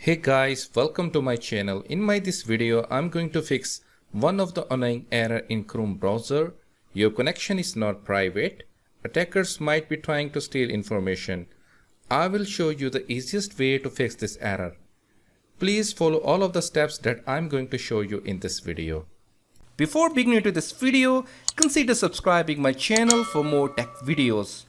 Hey guys, welcome to my channel. In this video, I'm going to fix one of the annoying error in Chrome browser. Your connection is not private. Attackers might be trying to steal information. I will show you the easiest way to fix this error. Please follow all of the steps that I'm going to show you in this video. Before beginning to this video, consider subscribing my channel for more tech videos.